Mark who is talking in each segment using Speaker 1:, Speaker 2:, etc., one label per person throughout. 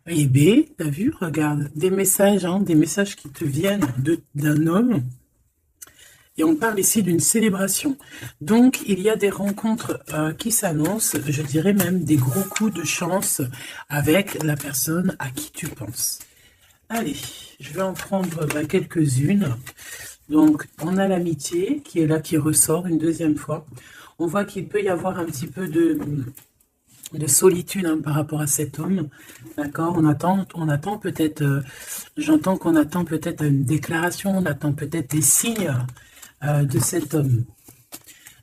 Speaker 1: Eh B, t'as vu, regarde, des messages, hein, des messages qui te viennent d'un homme. Et on parle ici d'une célébration. Donc, il y a des rencontres qui s'annoncent, je dirais même des gros coups de chance avec la personne à qui tu penses. Allez, je vais en prendre quelques-unes. Donc, on a l'amitié qui est là, qui ressort une deuxième fois. On voit qu'il peut y avoir un petit peu de solitude hein, par rapport à cet homme. D'accord. On attend peut-être, j'entends qu'on attend peut-être une déclaration, on attend peut-être des signes de cet homme.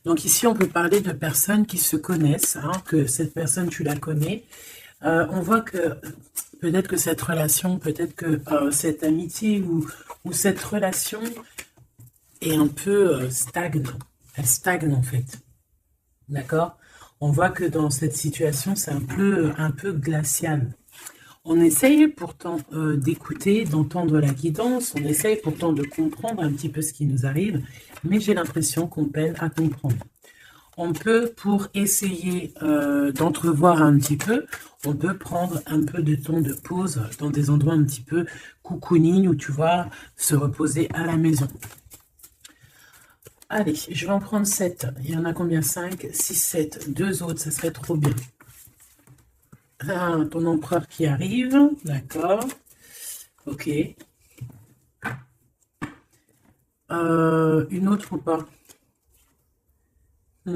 Speaker 1: Donc ici, on peut parler de personnes qui se connaissent, hein, que cette personne, tu la connais. On voit que peut-être que cette relation, peut-être que cette amitié ou cette relation est un peu stagne. Elle stagne en fait. D'accord. On voit que dans cette situation, c'est un peu glacial. On essaye pourtant d'écouter, d'entendre la guidance, on essaye pourtant de comprendre un petit peu ce qui nous arrive, mais j'ai l'impression qu'on peine à comprendre. On peut, pour essayer d'entrevoir un petit peu, on peut prendre un peu de temps de pause dans des endroits un petit peu cocooning où tu vas se reposer à la maison. Allez, je vais en prendre 7. Il y en a combien? 5, 6, 7. Deux autres, ça serait trop bien. Ton empereur qui arrive. D'accord. Ok. Une autre ou pas? Ok.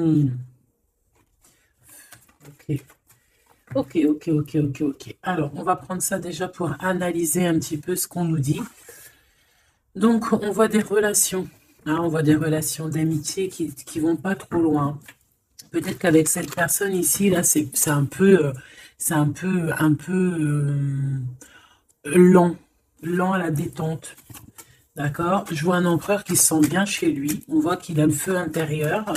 Speaker 1: Ok, ok, ok, ok, ok. Alors, on va prendre ça déjà pour analyser un petit peu ce qu'on nous dit. Donc, on voit des relations. Hein, on voit des relations d'amitié qui vont pas trop loin. Peut-être qu'avec cette personne ici, là, c'est un peu lent, lent à la détente. D'accord? Je vois un empereur qui se sent bien chez lui. On voit qu'il a le feu intérieur.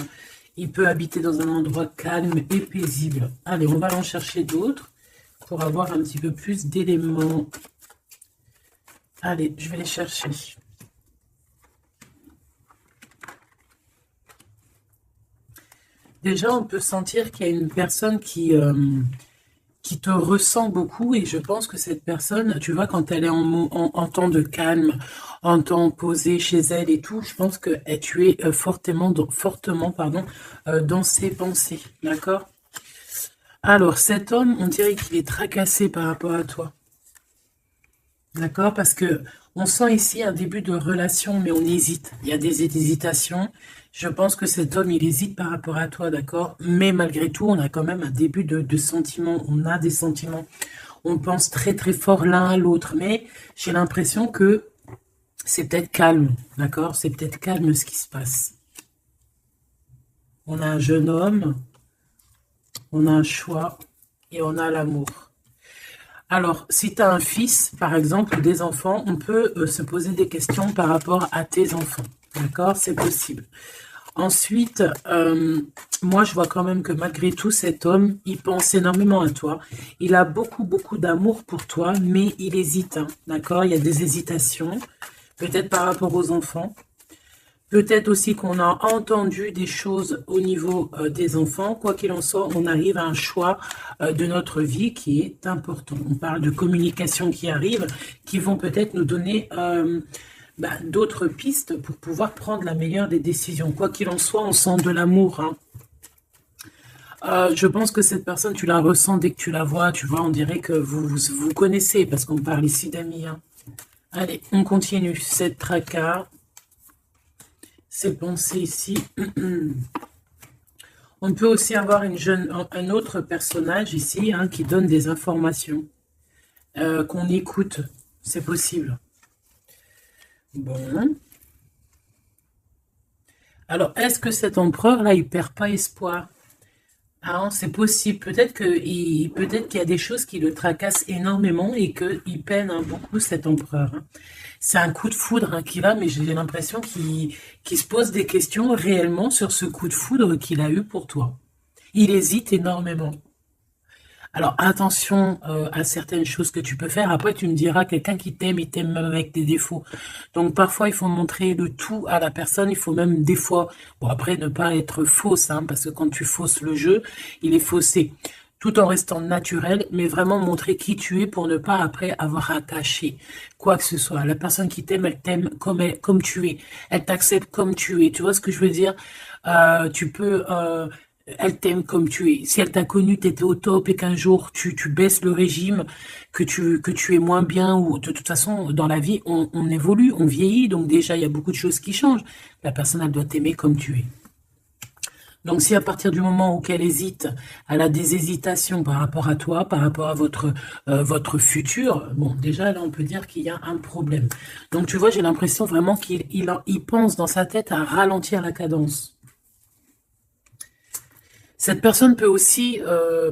Speaker 1: Il peut habiter dans un endroit calme et paisible. Allez, on va en chercher d'autres pour avoir un petit peu plus d'éléments. Allez, je vais les chercher. Déjà, on peut sentir qu'il y a une personne qui te ressent beaucoup et je pense que cette personne, tu vois, quand elle est en temps de calme, en temps posé chez elle et tout, je pense que tu es fortement pardon, dans ses pensées, d'accord? Alors, cet homme, on dirait qu'il est tracassé par rapport à toi. D'accord? Parce que on sent ici un début de relation, mais on hésite. Il y a des hésitations. Je pense que cet homme, il hésite par rapport à toi, d'accord? Mais malgré tout, on a quand même un début de sentiments. On a des sentiments. On pense très très fort l'un à l'autre. Mais j'ai l'impression que c'est peut-être calme, d'accord? C'est peut-être calme ce qui se passe. On a un jeune homme, on a un choix et on a l'amour. Alors, si tu as un fils, par exemple, ou des enfants, on peut se poser des questions par rapport à tes enfants. D'accord? C'est possible. Ensuite, moi, je vois quand même que malgré tout, cet homme, il pense énormément à toi. Il a beaucoup, beaucoup d'amour pour toi, mais il hésite. Hein, d'accord? Il y a des hésitations, peut-être par rapport aux enfants. Peut-être aussi qu'on a entendu des choses au niveau des enfants. Quoi qu'il en soit, on arrive à un choix de notre vie qui est important. On parle de communication qui arrive, qui vont peut-être nous donner d'autres pistes pour pouvoir prendre la meilleure des décisions. Quoi qu'il en soit, on sent de l'amour. Hein. Je pense que cette personne, tu la ressens dès que tu la vois. Tu vois, on dirait que vous connaissez parce qu'on parle ici d'amis. Hein. Allez, on continue. Cette tracas. Ces pensées ici. On peut aussi avoir un autre personnage ici hein, qui donne des informations, qu'on écoute. C'est possible. Bon. Alors, est-ce que cet empereur-là, il perd pas espoir? Ah, c'est possible. Peut-être qu'il y a des choses qui le tracassent énormément et qu'il peine hein, beaucoup cet empereur. Hein. C'est un coup de foudre hein, qu'il a, mais j'ai l'impression qu'il se pose des questions réellement sur ce coup de foudre qu'il a eu pour toi. Il hésite énormément. Alors attention à certaines choses que tu peux faire. Après, tu me diras, quelqu'un qui t'aime, il t'aime même avec des défauts. Donc parfois, il faut montrer le tout à la personne. Il faut même des fois, bon après, ne pas être fausse, hein, parce que quand tu fausses le jeu, il est faussé. tout en restant naturel, mais vraiment montrer qui tu es pour ne pas après avoir à cacher quoi que ce soit. La personne qui t'aime, elle t'aime comme tu es. Elle t'accepte comme tu es. Tu vois ce que je veux dire? Tu peux... elle t'aime comme tu es. Si elle t'a connu, tu étais au top et qu'un jour tu baisses le régime, que tu es moins bien, ou de toute façon, dans la vie, on évolue, on vieillit, donc déjà, il y a beaucoup de choses qui changent. La personne, elle doit t'aimer comme tu es. Donc, si à partir du moment où elle hésite, elle a des hésitations par rapport à toi, par rapport à votre futur, bon, déjà, là, on peut dire qu'il y a un problème. Donc, tu vois, j'ai l'impression vraiment qu'il pense dans sa tête à ralentir la cadence. Cette personne peut aussi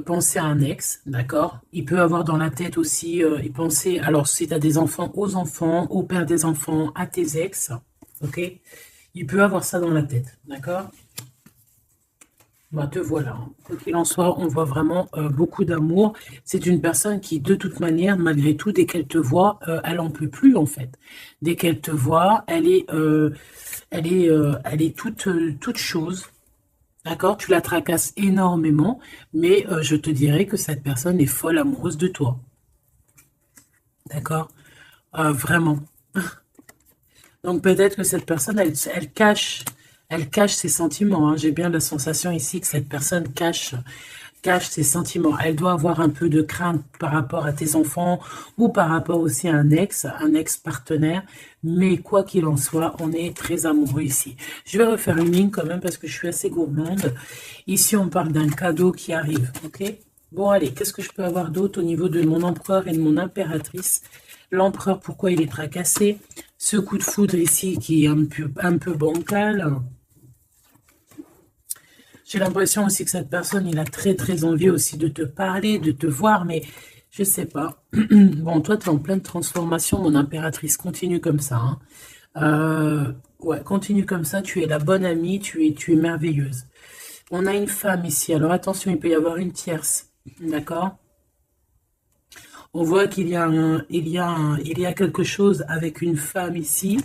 Speaker 1: penser à un ex, d'accord? Il peut avoir dans la tête aussi, y penser, alors si tu as des enfants, aux enfants, au père des enfants, à tes ex, ok? Il peut avoir ça dans la tête, d'accord? Bah, te voilà. Hein. Quoi qu'il en soit, on voit vraiment beaucoup d'amour. C'est une personne qui, de toute manière, malgré tout, dès qu'elle te voit, elle en peut plus, en fait. Dès qu'elle te voit, elle est toute chose. D'accord? Tu la tracasses énormément, mais je te dirais que cette personne est folle amoureuse de toi. D'accord? Vraiment. Donc peut-être que cette personne, elle cache ses sentiments. Hein. J'ai bien la sensation ici que cette personne cache ses sentiments. Elle doit avoir un peu de crainte par rapport à tes enfants ou par rapport aussi à un ex-partenaire. Mais quoi qu'il en soit, on est très amoureux ici. Je vais refaire une ligne quand même parce que je suis assez gourmande. Ici, on parle d'un cadeau qui arrive. Ok? Bon, allez, qu'est-ce que je peux avoir d'autre au niveau de mon empereur et de mon impératrice? L'empereur, pourquoi il est tracassé? Ce coup de foudre ici qui est un peu bancal. J'ai l'impression aussi que cette personne, il a très envie aussi de te parler, de te voir, mais je sais pas. Bon, toi, tu es en pleine transformation, mon impératrice. Continue comme ça. Hein. Ouais, continue comme ça. Tu es la bonne amie, tu es merveilleuse. On a une femme ici. Alors attention, il peut y avoir une tierce. D'accord? On voit qu'il y a quelque chose avec une femme ici.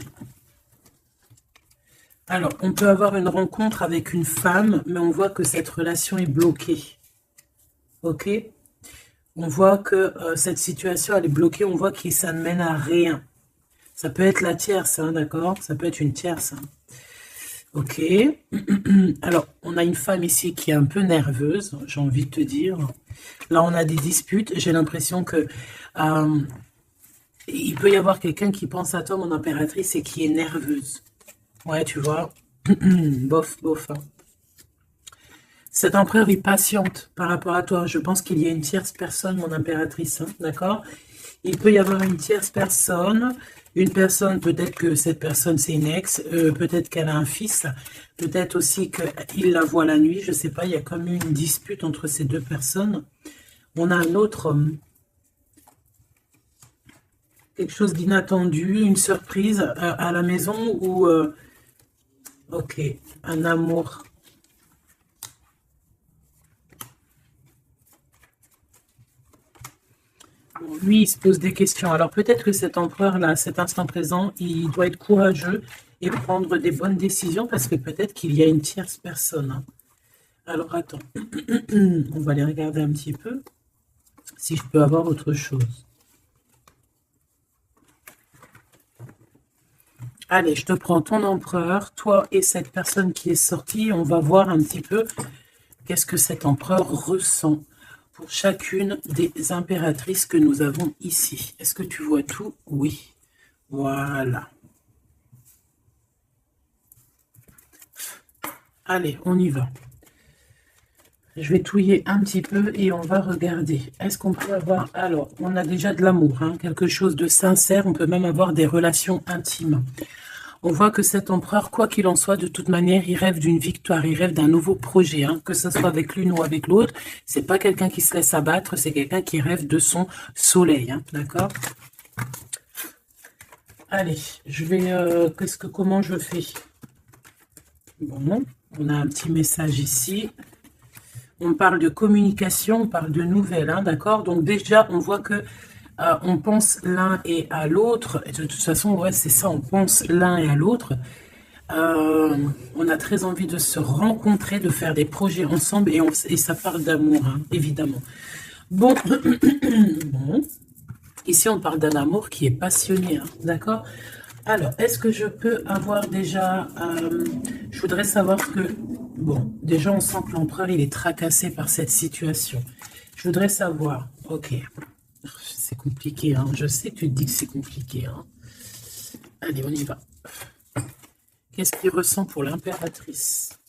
Speaker 1: Alors, on peut avoir une rencontre avec une femme, mais on voit que cette relation est bloquée. Ok? On voit que cette situation, elle est bloquée. On voit que ça ne mène à rien. Ça peut être la tierce, hein, d'accord? Ça peut être une tierce. Hein. Ok. Alors, on a une femme ici qui est un peu nerveuse, j'ai envie de te dire. Là, on a des disputes. J'ai l'impression que il peut y avoir quelqu'un qui pense à toi, mon impératrice, et qui est nerveuse. Ouais, tu vois. Bof. Hein. Cet empereur est patiente par rapport à toi. Je pense qu'il y a une tierce personne, mon impératrice, hein, d'accord? Il peut y avoir une tierce personne. Une personne, peut-être que cette personne, c'est une ex. Peut-être qu'elle a un fils. Peut-être aussi qu'il la voit la nuit. Je ne sais pas, il y a comme une dispute entre ces deux personnes. On a un autre homme. Quelque chose d'inattendu, une surprise à la maison ou... ok, un amour. Bon, lui, il se pose des questions. Alors peut-être que cet empereur-là, à cet instant présent, il doit être courageux et prendre des bonnes décisions parce que peut-être qu'il y a une tierce personne. Hein. Alors attends, on va aller regarder un petit peu si je peux avoir autre chose. Allez, je te prends ton empereur, toi et cette personne qui est sortie. On va voir un petit peu qu'est-ce que cet empereur ressent pour chacune des impératrices que nous avons ici. Est-ce que tu vois tout? Oui. Voilà. Allez, on y va. Je vais touiller un petit peu et on va regarder. Est-ce qu'on peut avoir... Alors, on a déjà de l'amour, hein, quelque chose de sincère. On peut même avoir des relations intimes. On voit que cet empereur, quoi qu'il en soit, de toute manière, il rêve d'une victoire, il rêve d'un nouveau projet, hein, que ce soit avec l'une ou avec l'autre. C'est pas quelqu'un qui se laisse abattre, c'est quelqu'un qui rêve de son soleil, hein, d'accord? Allez, je vais... comment je fais? Bon, on a un petit message ici. On parle de communication, on parle de nouvelles, hein, d'accord? Donc déjà, on voit que on pense l'un et à l'autre. De toute façon, ouais, c'est ça, on pense l'un et à l'autre. On a très envie de se rencontrer, de faire des projets ensemble et ça parle d'amour, hein, évidemment. Bon, bon, ici on parle d'un amour qui est passionné, hein, d'accord? Alors, est-ce que je peux avoir déjà... je voudrais savoir que... Bon, déjà on sent que l'empereur il est tracassé par cette situation. Je voudrais savoir... Ok, c'est compliqué, hein. Je sais que tu te dis que c'est compliqué, hein. Allez, on y va. Qu'est-ce qu'il ressent pour l'impératrice?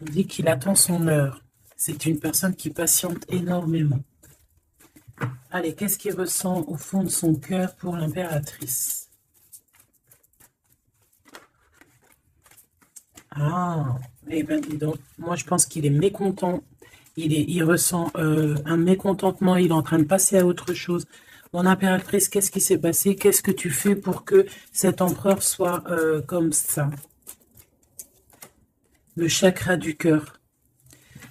Speaker 1: On dit qu'il attend son heure. C'est une personne qui patiente énormément. Allez, qu'est-ce qu'il ressent au fond de son cœur pour l'impératrice? Ah, eh bien, dis donc, moi je pense qu'il est mécontent. Il ressent un mécontentement, il est en train de passer à autre chose. Mon impératrice, qu'est-ce qui s'est passé? Qu'est-ce que tu fais pour que cet empereur soit comme ça? Le chakra du cœur.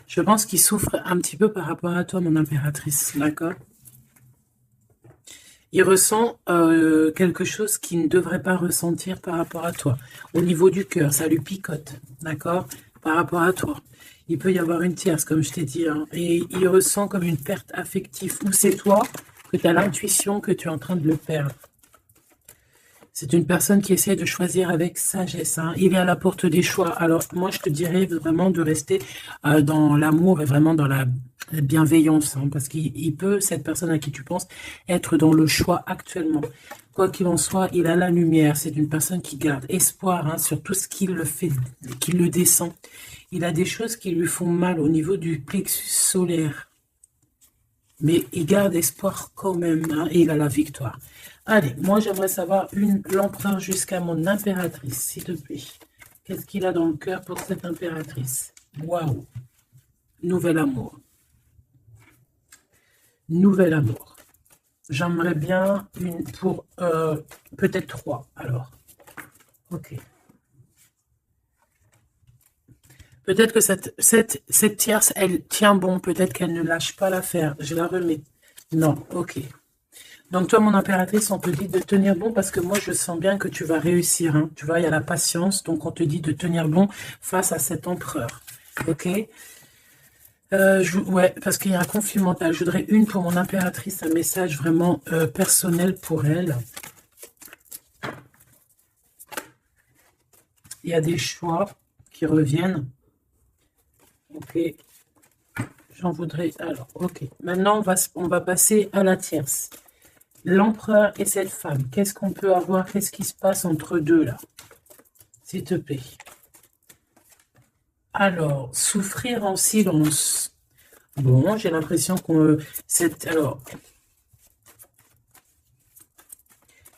Speaker 1: Je pense qu'il souffre un petit peu par rapport à toi, mon impératrice, d'accord? Il ressent quelque chose qu'il ne devrait pas ressentir par rapport à toi. Au niveau du cœur, ça lui picote, d'accord? Par rapport à toi. Il peut y avoir une tierce, comme je t'ai dit, hein, et il ressent comme une perte affective. Ou c'est toi que tu as l'intuition que tu es en train de le perdre. C'est une personne qui essaie de choisir avec sagesse, hein. Il est à la porte des choix. Alors, moi, je te dirais vraiment de rester dans l'amour et vraiment dans la bienveillance, hein, parce qu'il peut, cette personne à qui tu penses, être dans le choix actuellement. Quoi qu'il en soit, il a la lumière. C'est une personne qui garde espoir, hein, sur tout ce qu'il le fait, qu'il le descend. Il a des choses qui lui font mal au niveau du plexus solaire. Mais il garde espoir quand même, hein, et il a la victoire. Allez, moi j'aimerais savoir l'empereur jusqu'à mon impératrice, s'il te plaît. Qu'est-ce qu'il a dans le cœur pour cette impératrice? Waouh! Nouvel amour. Nouvel amour. J'aimerais bien une pour peut-être 3, alors. Ok. Peut-être que cette tierce, elle tient bon. Peut-être qu'elle ne lâche pas l'affaire. Je la remets. Non, ok. Donc toi, mon impératrice, on te dit de tenir bon parce que moi, je sens bien que tu vas réussir, hein. Tu vois, il y a la patience. Donc, on te dit de tenir bon face à cet empereur. Ok. Ouais, parce qu'il y a un conflit mental. Je voudrais une pour mon impératrice, un message vraiment personnel pour elle. Il y a des choix qui reviennent. Ok. J'en voudrais... Alors, ok. Maintenant, on va passer à la tierce. L'empereur et cette femme. Qu'est-ce qu'on peut avoir? Qu'est-ce qui se passe entre deux, là? S'il te plaît. Alors, souffrir en silence. Bon, j'ai l'impression qu'on... Alors,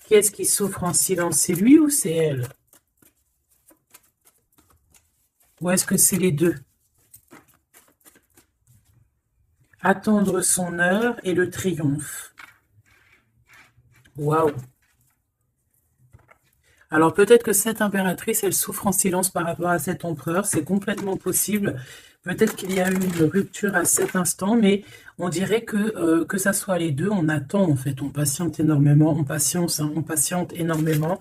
Speaker 1: qui est-ce qui souffre en silence? C'est lui ou c'est elle? Ou est-ce que c'est les deux? Attendre son heure et le triomphe. Waouh! Alors peut-être que cette impératrice, elle souffre en silence par rapport à cet empereur. C'est complètement possible. Peut-être qu'il y a eu une rupture à cet instant, mais on dirait que ça soit les deux, on attend en fait. On patiente énormément, on patiente, hein, on patiente énormément.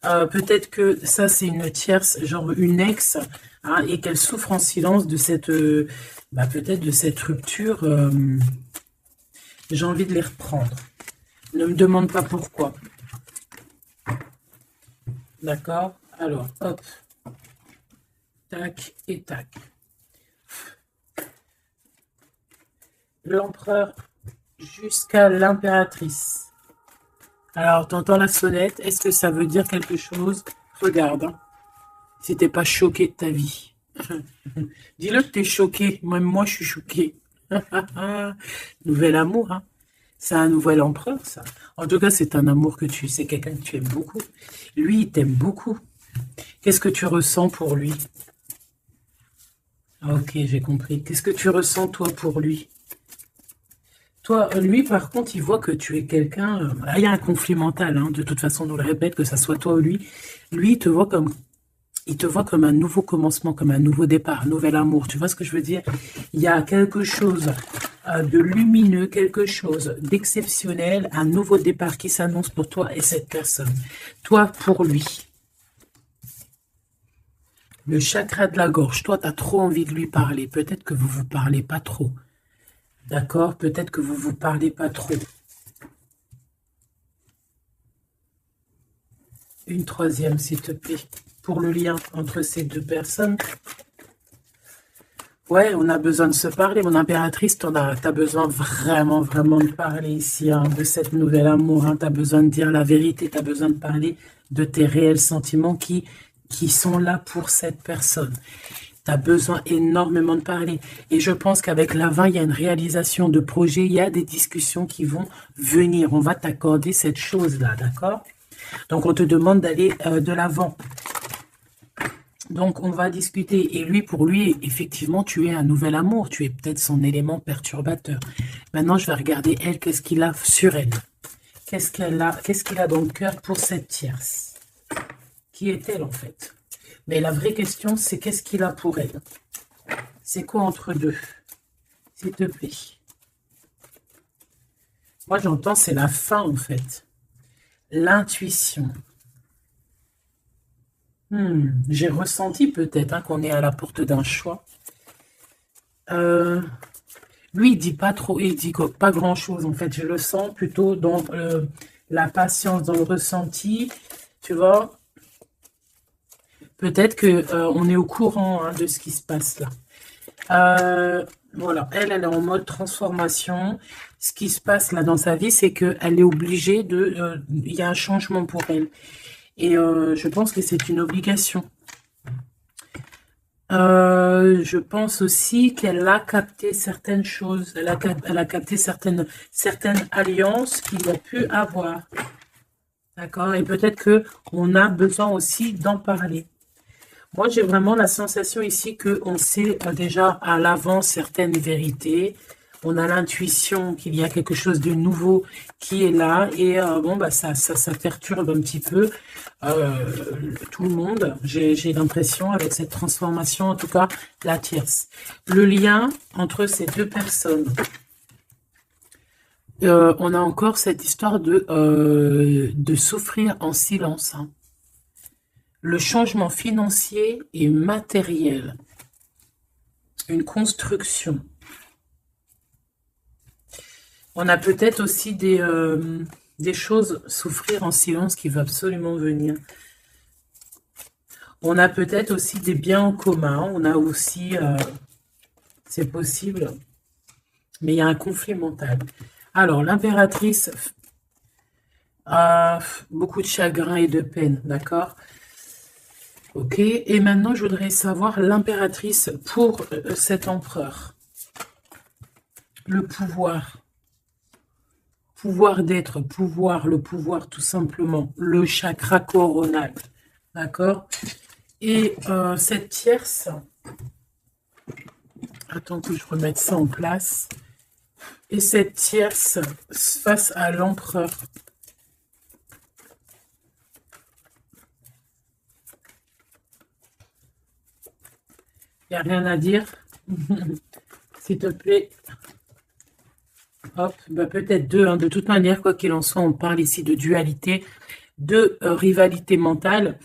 Speaker 1: Peut-être que ça, c'est une tierce, genre une ex, hein, et qu'elle souffre en silence de cette... peut-être de cette rupture. J'ai envie de les reprendre. Ne me demande pas pourquoi. D'accord? Alors, hop. Tac et tac. L'empereur jusqu'à l'impératrice. Alors, t'entends la sonnette. Est-ce que ça veut dire quelque chose? Regarde. Hein. Si t'es pas choqué de ta vie. Dis-le que t'es choqué. Même moi, je suis choqué. Nouvel amour, hein. C'est un nouvel empereur, ça. En tout cas, c'est un amour que c'est quelqu'un que tu aimes beaucoup. Lui, il t'aime beaucoup. Qu'est-ce que tu ressens pour lui? Ok, j'ai compris. Qu'est-ce que tu ressens, toi, pour lui? Toi, lui, par contre, il voit que tu es quelqu'un... il y a un conflit mental, hein. De toute façon, on le répète, que ça soit toi ou lui. Lui, il te voit comme un nouveau commencement, comme un nouveau départ, un nouvel amour. Tu vois ce que je veux dire? Il y a quelque chose de lumineux, quelque chose d'exceptionnel, un nouveau départ qui s'annonce pour toi et cette personne. Toi, pour lui. Le chakra de la gorge. Toi, tu as trop envie de lui parler. Peut-être que vous vous parlez pas trop. D'accord? Peut-être que vous vous parlez pas trop. Une troisième, s'il te plaît. Pour le lien entre ces deux personnes. Ouais, on a besoin de se parler. Mon impératrice, t'as besoin vraiment, vraiment de parler ici, hein, de cette nouvelle amour. Hein. Tu as besoin de dire la vérité. Tu as besoin de parler de tes réels sentiments qui sont là pour cette personne. Tu as besoin énormément de parler. Et je pense qu'avec la 20, il y a une réalisation de projet. Il y a des discussions qui vont venir. On va t'accorder cette chose-là, d'accord? Donc, on te demande d'aller de l'avant. Donc, on va discuter. Et lui, pour lui, effectivement, tu es un nouvel amour. Tu es peut-être son élément perturbateur. Maintenant, je vais regarder, elle, qu'est-ce qu'il a sur elle. Qu'est-ce qu'il a dans le cœur pour cette tierce? Qui est-elle, en fait? Mais la vraie question, c'est qu'est-ce qu'il a pour elle? C'est quoi entre deux? S'il te plaît. Moi, j'entends, c'est la fin, en fait. L'intuition. J'ai ressenti peut-être hein, qu'on est à la porte d'un choix. Lui, il dit pas trop, il dit pas grand-chose, en fait. Je le sens plutôt dans la patience, dans le ressenti, tu vois. Peut-être qu'on est au courant hein, de ce qui se passe là. Voilà, elle est en mode transformation. Ce qui se passe là dans sa vie, c'est qu'elle est obligée de... Il y a un changement pour elle. Et je pense que c'est une obligation. Je pense aussi qu'elle a capté certaines choses. Elle a capté certaines alliances qu'il a pu avoir. D'accord? Et peut-être qu'on a besoin aussi d'en parler. Moi, j'ai vraiment la sensation ici qu'on sait déjà à l'avance certaines vérités. On a l'intuition qu'il y a quelque chose de nouveau qui est là. Et bon, bah, ça perturbe un petit peu tout le monde. J'ai l'impression, avec cette transformation, en tout cas, la tierce. Le lien entre ces deux personnes. On a encore cette histoire de souffrir en silence. Hein. Le changement financier et matériel. Une construction. On a peut-être aussi des choses, souffrir en silence, qui va absolument venir. On a peut-être aussi des biens en commun. On a aussi, c'est possible, mais il y a un conflit mental. Alors, l'impératrice, beaucoup de chagrin et de peine, d'accord? Ok, et maintenant, je voudrais savoir l'impératrice pour cet empereur. Le pouvoir. Pouvoir d'être, pouvoir, le pouvoir tout simplement, le chakra coronal, d'accord? Et cette tierce, attends que je remette ça en place, et cette tierce face à l'empereur. Il n'y a rien à dire, s'il te plaît. Hop, bah peut-être deux, hein. De toute manière, quoi qu'il en soit, on parle ici de dualité, de rivalité mentale.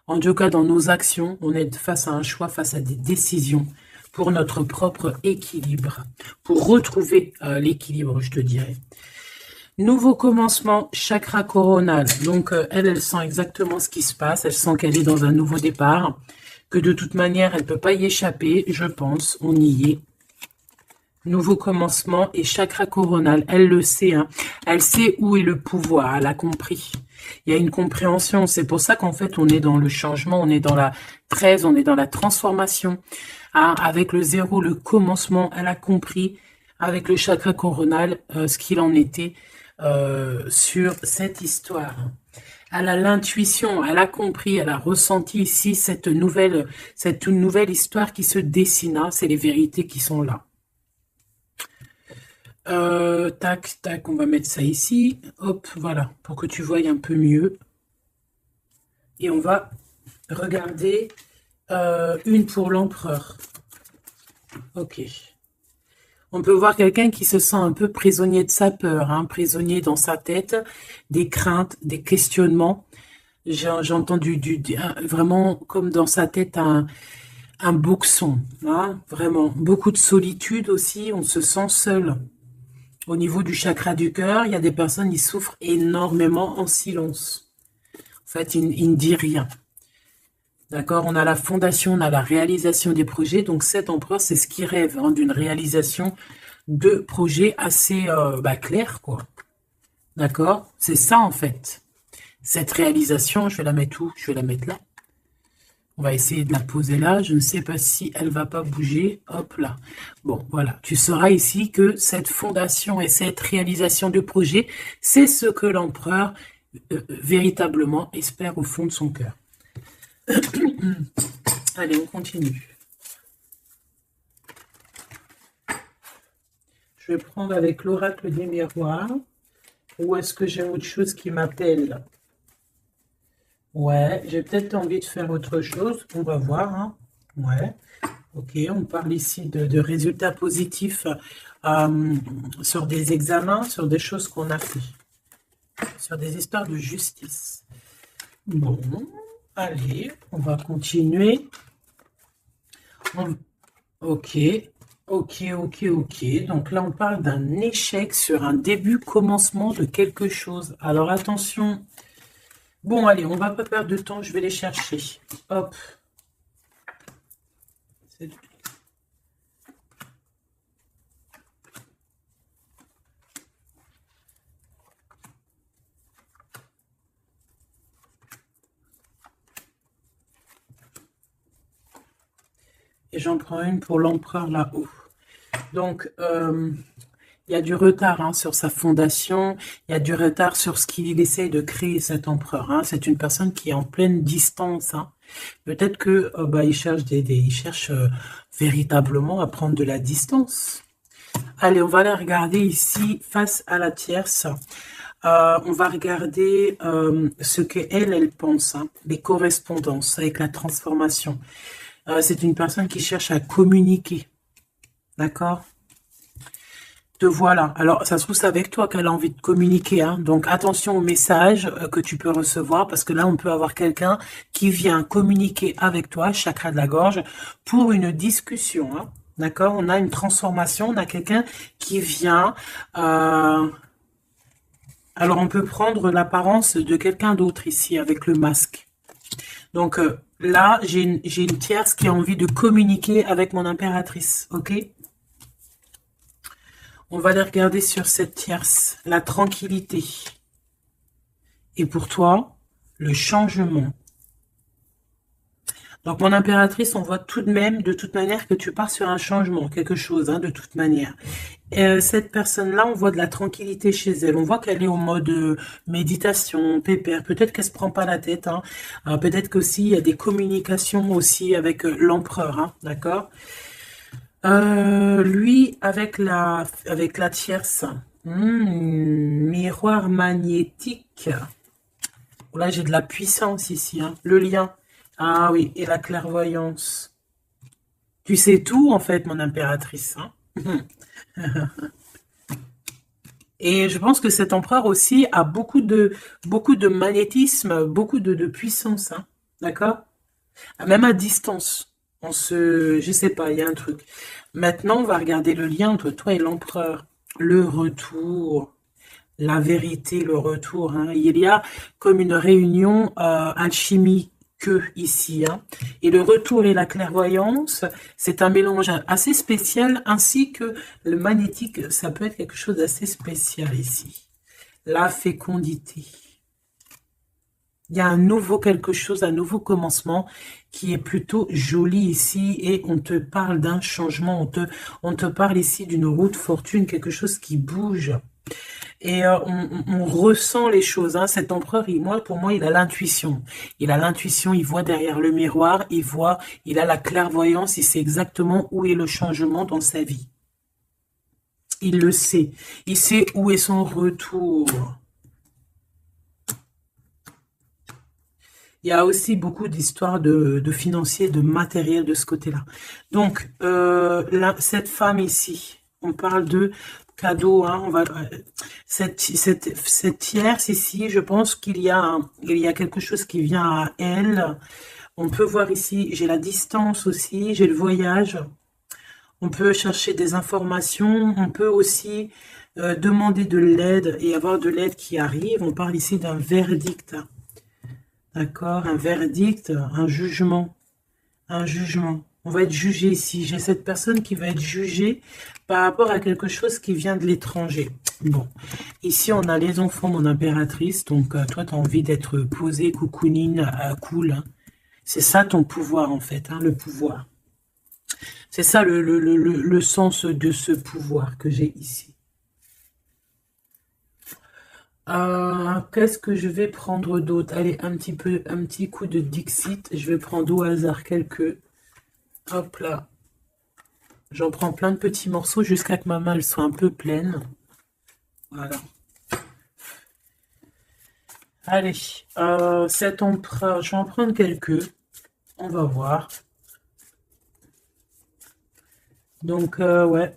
Speaker 1: En tout cas, dans nos actions, on est face à un choix, face à des décisions pour notre propre équilibre, pour retrouver l'équilibre, je te dirais. Nouveau commencement, chakra coronal. Donc, elle sent exactement ce qui se passe. Elle sent qu'elle est dans un nouveau départ, que de toute manière, elle ne peut pas y échapper, je pense. On y est. Nouveau commencement et chakra coronal. Elle le sait, hein. Elle sait où est le pouvoir. Elle a compris. Il y a une compréhension. C'est pour ça qu'en fait, on est dans le changement. On est dans la 13. On est dans la transformation. Hein, avec le 0, le commencement. Elle a compris avec le chakra coronal ce qu'il en était sur cette histoire. Elle a l'intuition. Elle a compris. Elle a ressenti ici cette nouvelle histoire qui se dessina. C'est les vérités qui sont là. Tac, tac, on va mettre ça ici. Hop, voilà, pour que tu voies un peu mieux. Et on va regarder une pour l'empereur. Ok. On peut voir quelqu'un qui se sent un peu prisonnier de sa peur, hein, prisonnier dans sa tête, des craintes, des questionnements. J'ai entendu vraiment comme dans sa tête un boxon, hein, vraiment. Beaucoup de solitude aussi, on se sent seul. Au niveau du chakra du cœur, il y a des personnes qui souffrent énormément en silence. En fait, ils ne disent rien. D'accord? On a la fondation, on a la réalisation des projets. Donc, cet empereur, c'est ce qui rêve hein, d'une réalisation de projets assez clairs, quoi. D'accord? C'est ça, en fait. Cette réalisation, je vais la mettre où? Je vais la mettre là. On va essayer de la poser là. Je ne sais pas si elle va pas bouger. Hop là. Bon, voilà. Tu sauras ici que cette fondation et cette réalisation de projet, c'est ce que l'empereur véritablement espère au fond de son cœur. Allez, on continue. Je vais prendre avec l'oracle des miroirs. Ou est-ce que j'ai autre chose qui m'appelle? Ouais, j'ai peut-être envie de faire autre chose. On va voir. Hein. Ouais. Ok, on parle ici de résultats positifs sur des examens, sur des choses qu'on a fait. Sur des histoires de justice. Bon, allez, on va continuer. Ok, ok. Donc là, on parle d'un échec sur un début, commencement de quelque chose. Alors attention. Bon, allez, on va pas perdre de temps, je vais les chercher. Hop. Et j'en prends une pour l'empereur là-haut. Donc, il y a du retard hein, sur sa fondation, il y a du retard sur ce qu'il essaye de créer, cet empereur. Hein. C'est une personne qui est en pleine distance. Hein. Peut-être que il cherche véritablement à prendre de la distance. Allez, on va la regarder ici face à la tierce. On va regarder ce qu'elle pense, hein, les correspondances avec la transformation. C'est une personne qui cherche à communiquer. D'accord? Te voilà. Alors, ça se trouve, c'est avec toi qu'elle a envie de communiquer. Hein. Donc, attention aux messages que tu peux recevoir, parce que là, on peut avoir quelqu'un qui vient communiquer avec toi, chakra de la gorge, pour une discussion. Hein. D'accord? On a une transformation, on a quelqu'un qui vient... alors, on peut prendre l'apparence de quelqu'un d'autre ici, avec le masque. Donc, là, j'ai une tierce qui a envie de communiquer avec mon impératrice. Ok? On va les regarder sur cette tierce, la tranquillité. Et pour toi, le changement. Donc, mon impératrice, on voit tout de même, de toute manière, que tu pars sur un changement, quelque chose, hein, de toute manière. Cette personne-là, on voit de la tranquillité chez elle. On voit qu'elle est en mode méditation, pépère. Peut-être qu'elle se prend pas la tête. Hein. Peut-être qu'aussi, il y a des communications aussi avec l'empereur, hein, d'accord? Lui, avec la tierce, miroir magnétique. Là, j'ai de la puissance ici, hein. Le lien. Ah oui, et la clairvoyance. Tu sais tout, en fait, mon impératrice. Hein. Et je pense que cet empereur aussi a beaucoup de magnétisme, beaucoup de puissance. Hein. D'accord? Même à distance. Je sais pas, il y a un truc. Maintenant, on va regarder le lien entre toi et l'empereur. Le retour, la vérité, le retour. Hein. Il y a comme une réunion alchimique ici. Hein. Et le retour et la clairvoyance, c'est un mélange assez spécial, ainsi que le magnétique, ça peut être quelque chose d'assez spécial ici. La fécondité. Il y a un nouveau quelque chose, un nouveau commencement qui est plutôt joli ici et on te parle d'un changement, on te parle ici d'une route fortune, quelque chose qui bouge. Et on ressent les choses. Hein. Cet empereur, pour moi, il a l'intuition. Il a l'intuition, il voit derrière le miroir, il a la clairvoyance, il sait exactement où est le changement dans sa vie. Il le sait. Il sait où est son retour. Il y a aussi beaucoup d'histoires de financiers, de matériel de ce côté-là. Donc, cette femme ici, on parle cadeau, hein, cette tierce ici, je pense qu'il y a, il y a quelque chose qui vient à elle. On peut voir ici, j'ai la distance aussi, j'ai le voyage. On peut chercher des informations, on peut aussi demander de l'aide et avoir de l'aide qui arrive. On parle ici d'un verdict, d'accord? Un verdict, un jugement, un jugement. On va être jugé ici. J'ai cette personne qui va être jugée par rapport à quelque chose qui vient de l'étranger. Bon, ici on a les enfants, mon impératrice. Donc toi, tu as envie d'être posée, coucounine, cool. Hein. C'est ça ton pouvoir en fait, hein, le pouvoir. C'est ça le sens de ce pouvoir que j'ai ici. Qu'est-ce que je vais prendre d'autre? Allez, un petit coup de Dixit. Je vais prendre au hasard quelques... Hop là. J'en prends plein de petits morceaux jusqu'à que ma main elle soit un peu pleine. Voilà. Allez, cet empereur, je vais en prendre quelques. On va voir. Donc, ouais.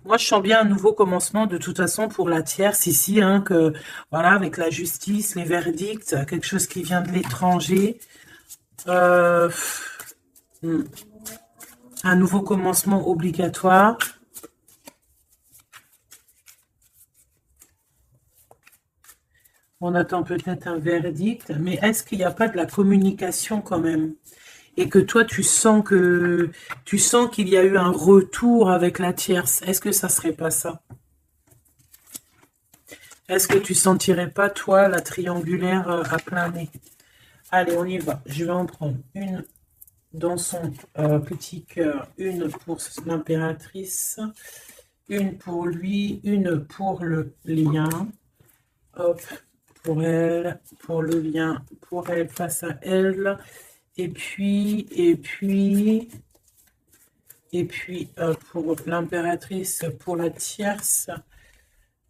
Speaker 1: Moi, je sens bien un nouveau commencement, de toute façon, pour la tierce ici, hein, que, voilà, avec la justice, les verdicts, quelque chose qui vient de l'étranger. Un nouveau commencement obligatoire. On attend peut-être un verdict, mais est-ce qu'il n'y a pas de la communication quand même? Et que toi, tu sens qu'il y a eu un retour avec la tierce. Est-ce que ça serait pas ça? Est-ce que tu sentirais pas, toi, la triangulaire à plein nez? Allez, on y va. Je vais en prendre une dans son petit cœur, une pour l'impératrice, une pour lui, une pour le lien. Hop, pour elle, pour le lien, pour elle, face à elle. Et puis, pour l'impératrice, pour la tierce,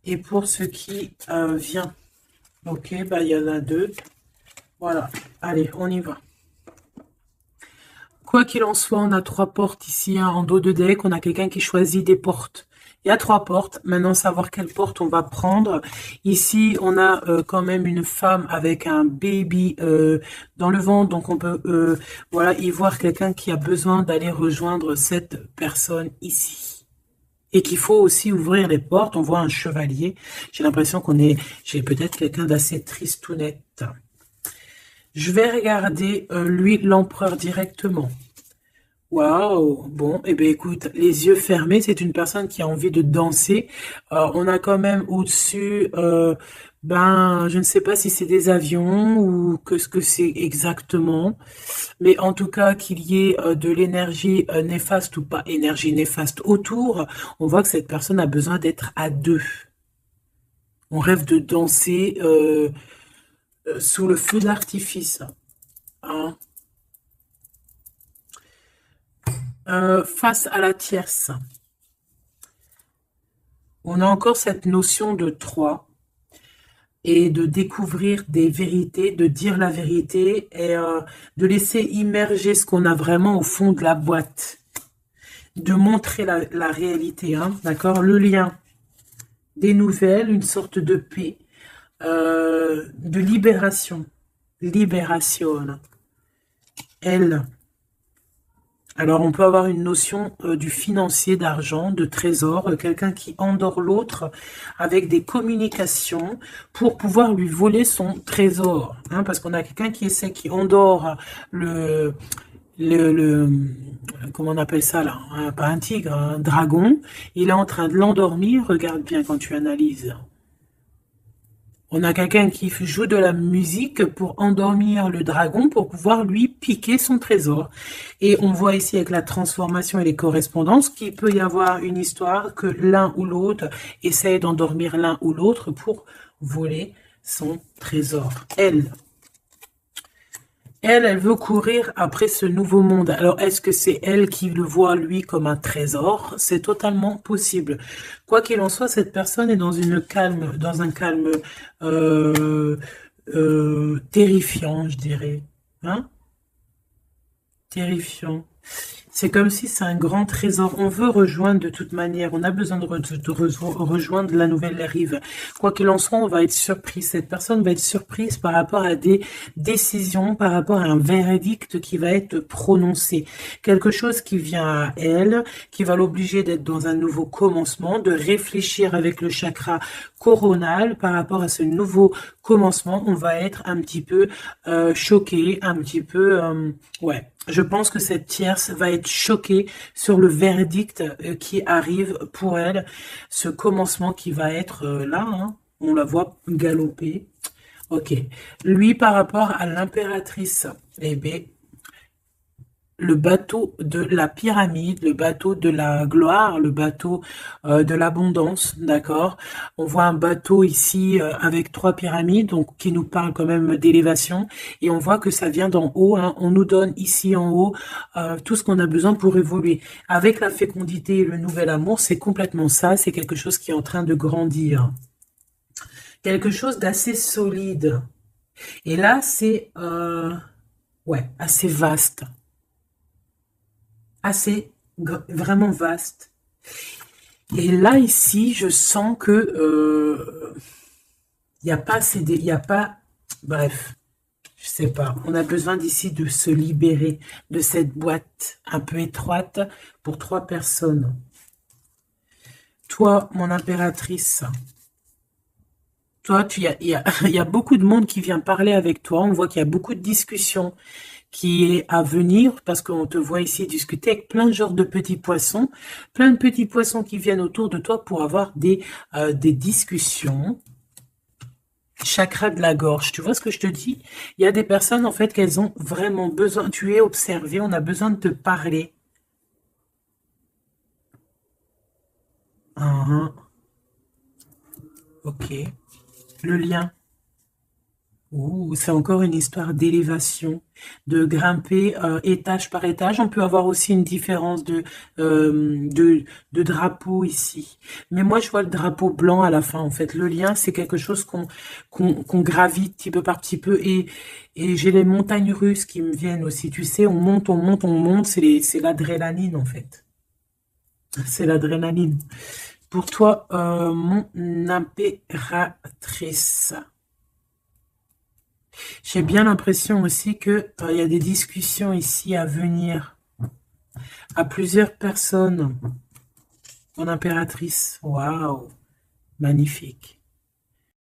Speaker 1: et pour ce qui vient. Ok, bah il y en a deux. Voilà, allez, on y va. Quoi qu'il en soit, on a 3 portes ici, hein, en dos de deck. On a quelqu'un qui choisit des portes. Il y a 3 portes. Maintenant, savoir quelle porte on va prendre. Ici, on a quand même une femme avec un baby dans le ventre. Donc, on peut voilà, y voir quelqu'un qui a besoin d'aller rejoindre cette personne ici. Et qu'il faut aussi ouvrir les portes. On voit un chevalier. J'ai l'impression j'ai peut-être quelqu'un d'assez tristounette. Je vais regarder, lui, l'empereur directement. Waouh, bon, eh bien écoute, les yeux fermés, c'est une personne qui a envie de danser. On a quand même au-dessus, je ne sais pas si c'est des avions ou que ce que c'est exactement, mais en tout cas qu'il y ait de l'énergie néfaste ou pas énergie néfaste autour, on voit que cette personne a besoin d'être à deux. On rêve de danser sous le feu d'artifice. Hein. Face à la tierce, on a encore cette notion de 3 et de découvrir des vérités, de dire la vérité et de laisser immerger ce qu'on a vraiment au fond de la boîte, de montrer la réalité, hein, d'accord? Le lien, des nouvelles, une sorte de paix, de libération, elle. Alors, on peut avoir une notion du financier, d'argent, de trésor, quelqu'un qui endort l'autre avec des communications pour pouvoir lui voler son trésor. Hein, parce qu'on a quelqu'un qui endort comment on appelle ça là, hein, pas un tigre, un dragon. Il est en train de l'endormir, regarde bien quand tu analyses. On a quelqu'un qui joue de la musique pour endormir le dragon, pour pouvoir lui piquer son trésor. Et on voit ici avec la transformation et les correspondances qu'il peut y avoir une histoire que l'un ou l'autre essaye d'endormir l'un ou l'autre pour voler son trésor. Elle veut courir après ce nouveau monde. Alors, est-ce que c'est elle qui le voit, lui, comme un trésor? C'est totalement possible. Quoi qu'il en soit, cette personne est dans un calme terrifiant, je dirais. Hein? Terrifiant. C'est comme si c'est un grand trésor. On veut rejoindre de toute manière. On a besoin de rejoindre la nouvelle rive. Quoi qu'il en soit, on va être surpris. Cette personne va être surprise par rapport à des décisions, par rapport à un verdict qui va être prononcé. Quelque chose qui vient à elle, qui va l'obliger d'être dans un nouveau commencement, de réfléchir avec le chakra coronal par rapport à ce nouveau commencement. On va être un petit peu choqué, un petit peu... ouais. Je pense que cette tierce va être choquée sur le verdict qui arrive pour elle. Ce commencement qui va être là, hein, on la voit galoper. Ok. Lui, par rapport à l'impératrice, eh bien, le bateau de la pyramide, le bateau de la gloire, le bateau de l'abondance, d'accord? On voit un bateau ici avec 3 pyramides, donc qui nous parle quand même d'élévation, et on voit que ça vient d'en haut, hein. On nous donne ici en haut tout ce qu'on a besoin pour évoluer. Avec la fécondité et le nouvel amour, c'est complètement ça, c'est quelque chose qui est en train de grandir. Quelque chose d'assez solide. Et là, c'est ouais, assez vaste. Assez vraiment vaste. Et là, ici, je sens que il n'y a pas assez il y a pas, bref, je sais pas. On a besoin d'ici de se libérer de cette boîte un peu étroite pour 3 personnes. Toi, mon impératrice, toi, il y a beaucoup de monde qui vient parler avec toi. On voit qu'il y a beaucoup de discussions qui est à venir, parce qu'on te voit ici discuter avec plein de genres de petits poissons, plein de petits poissons qui viennent autour de toi pour avoir des discussions. Chakra de la gorge, tu vois ce que je te dis? Il y a des personnes, en fait, qu'elles ont vraiment besoin, tu es observé, on a besoin de te parler. Ok. Le lien. Ouh, c'est encore une histoire d'élévation, de grimper étage par étage. On peut avoir aussi une différence de drapeau ici. Mais moi, je vois le drapeau blanc à la fin, en fait. Le lien, c'est quelque chose qu'on gravite petit peu par petit peu. Et j'ai les montagnes russes qui me viennent aussi. Tu sais, on monte, on monte, on monte. C'est l'adrénaline, en fait. C'est l'adrénaline. Pour toi, mon impératrice. J'ai bien l'impression aussi que il y a des discussions ici à venir à plusieurs personnes. Mon impératrice, waouh, magnifique.